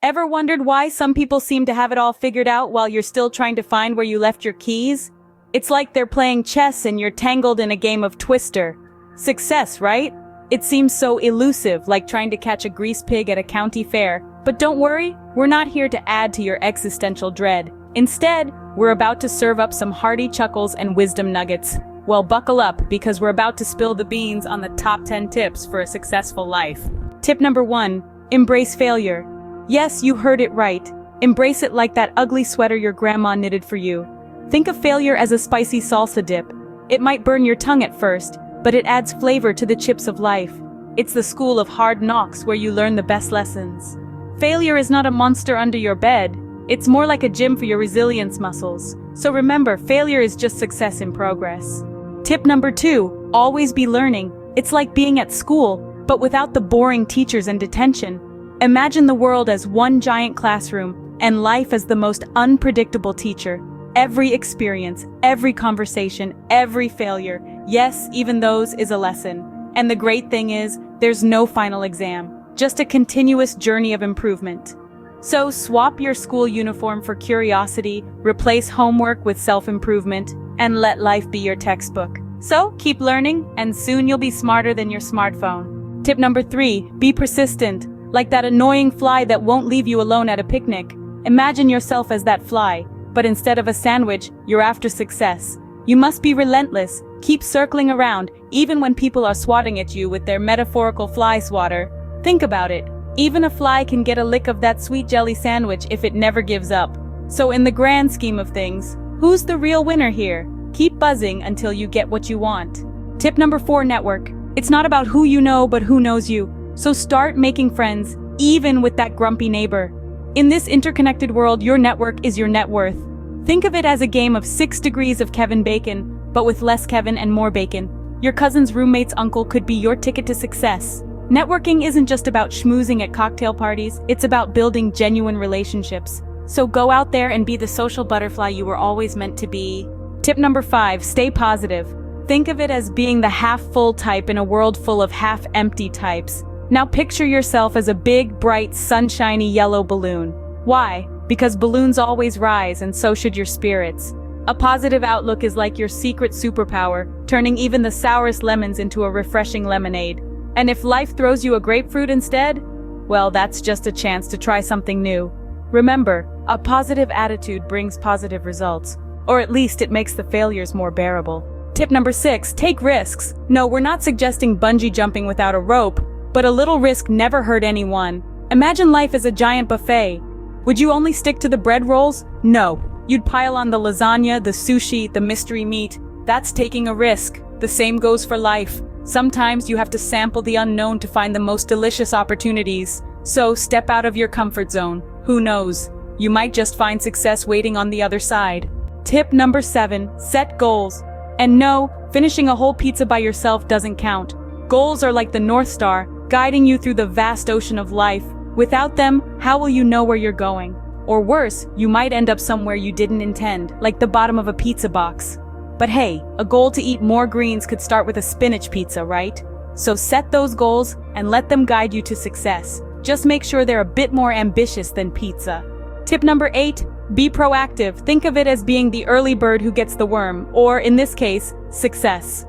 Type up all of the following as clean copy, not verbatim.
Ever wondered why some people seem to have it all figured out while you're still trying to find where you left your keys? It's like they're playing chess and you're tangled in a game of Twister. Success, right? It seems so elusive, like trying to catch a grease pig at a county fair. But don't worry, we're not here to add to your existential dread. Instead, we're about to serve up some hearty chuckles and wisdom nuggets. Well, buckle up, because we're about to spill the beans on the top 10 tips for a successful life. Tip number 1, embrace failure. Yes, you heard it right. Embrace it like that ugly sweater your grandma knitted for you. Think of failure as a spicy salsa dip. It might burn your tongue at first, but it adds flavor to the chips of life. It's the school of hard knocks where you learn the best lessons. Failure is not a monster under your bed. It's more like a gym for your resilience muscles. So remember, failure is just success in progress. Tip number 2, always be learning. It's like being at school, but without the boring teachers and detention. Imagine the world as one giant classroom, and life as the most unpredictable teacher. Every experience, every conversation, every failure, yes, even those, is a lesson. And the great thing is, there's no final exam, just a continuous journey of improvement. So swap your school uniform for curiosity, replace homework with self-improvement, and let life be your textbook. So keep learning, and soon you'll be smarter than your smartphone. Tip number 3, be persistent. Like that annoying fly that won't leave you alone at a picnic. Imagine yourself as that fly, but instead of a sandwich, you're after success. You must be relentless, keep circling around, even when people are swatting at you with their metaphorical fly swatter. Think about it. Even a fly can get a lick of that sweet jelly sandwich if it never gives up. So in the grand scheme of things, who's the real winner here? Keep buzzing until you get what you want. Tip number 4, network. It's not about who you know, but who knows you. So start making friends, even with that grumpy neighbor. In this interconnected world, your network is your net worth. Think of it as a game of 6 degrees of Kevin Bacon, but with less Kevin and more bacon. Your cousin's roommate's uncle could be your ticket to success. Networking isn't just about schmoozing at cocktail parties, it's about building genuine relationships. So go out there and be the social butterfly you were always meant to be. Tip number 5, stay positive. Think of it as being the half-full type in a world full of half-empty types. Now picture yourself as a big, bright, sunshiny yellow balloon. Why? Because balloons always rise, and so should your spirits. A positive outlook is like your secret superpower, turning even the sourest lemons into a refreshing lemonade. And if life throws you a grapefruit instead, well, that's just a chance to try something new. Remember, a positive attitude brings positive results, or at least it makes the failures more bearable. Tip number 6, take risks. No, we're not suggesting bungee jumping without a rope, but a little risk never hurt anyone. Imagine life as a giant buffet. Would you only stick to the bread rolls? No. You'd pile on the lasagna, the sushi, the mystery meat. That's taking a risk. The same goes for life. Sometimes you have to sample the unknown to find the most delicious opportunities. So step out of your comfort zone. Who knows? You might just find success waiting on the other side. Tip number 7, set goals. And no, finishing a whole pizza by yourself doesn't count. Goals are like the North Star, guiding you through the vast ocean of life. Without them, how will you know where you're going? Or worse, you might end up somewhere you didn't intend, like the bottom of a pizza box. But hey, a goal to eat more greens could start with a spinach pizza, right? So set those goals and let them guide you to success. Just make sure they're a bit more ambitious than pizza. Tip number 8, be proactive. Think of it as being the early bird who gets the worm, or in this case, success.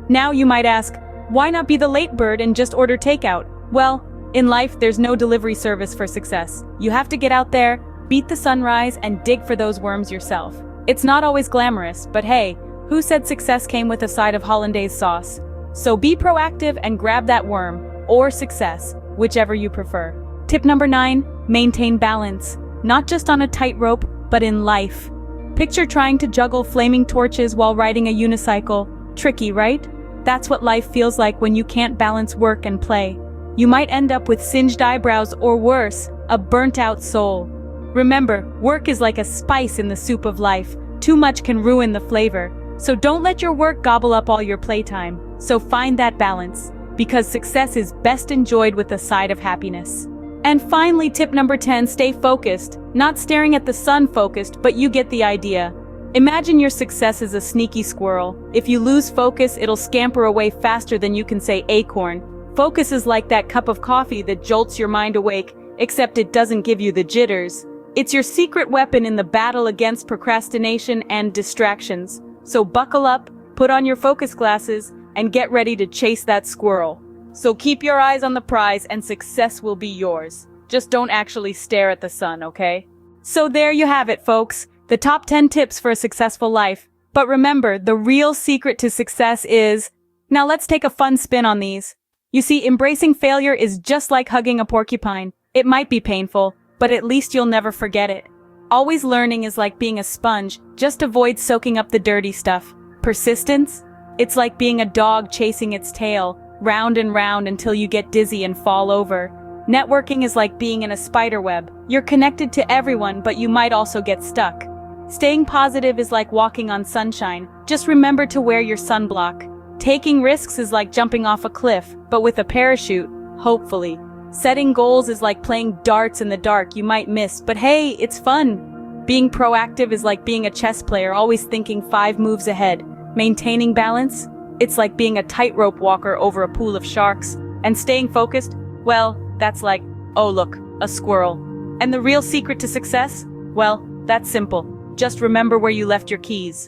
Now you might ask, why not be the late bird and just order takeout? Well, in life, there's no delivery service for success. You have to get out there, beat the sunrise, and dig for those worms yourself. It's not always glamorous, but hey, who said success came with a side of hollandaise sauce? So be proactive and grab that worm, or success, whichever you prefer. Tip number 9, maintain balance. Not just on a tightrope, but in life. Picture trying to juggle flaming torches while riding a unicycle. Tricky, right? That's what life feels like when you can't balance work and play. You might end up with singed eyebrows or worse, a burnt-out soul. Remember, work is like a spice in the soup of life. Too much can ruin the flavor. So don't let your work gobble up all your playtime. So find that balance, because success is best enjoyed with a side of happiness. And finally, tip number 10, stay focused. Not staring at the sun focused, but you get the idea. Imagine your success as a sneaky squirrel. If you lose focus, it'll scamper away faster than you can say acorn. Focus is like that cup of coffee that jolts your mind awake, except it doesn't give you the jitters. It's your secret weapon in the battle against procrastination and distractions. So buckle up, put on your focus glasses, and get ready to chase that squirrel. So keep your eyes on the prize and success will be yours. Just don't actually stare at the sun, okay? So there you have it, folks. The top 10 tips for a successful life. But remember, the real secret to success is... Now let's take a fun spin on these. You see, embracing failure is just like hugging a porcupine. It might be painful, but at least you'll never forget it. Always learning is like being a sponge, just avoid soaking up the dirty stuff. Persistence? It's like being a dog chasing its tail, round and round until you get dizzy and fall over. Networking is like being in a spider web. You're connected to everyone, but you might also get stuck. Staying positive is like walking on sunshine. Just remember to wear your sunblock. Taking risks is like jumping off a cliff, but with a parachute, hopefully. Setting goals is like playing darts in the dark. You might miss, but hey, it's fun. Being proactive is like being a chess player, always thinking 5 moves ahead. Maintaining balance? It's like being a tightrope walker over a pool of sharks. And staying focused? Well, that's like, oh look, a squirrel. And the real secret to success? Well, that's simple. Just remember where you left your keys.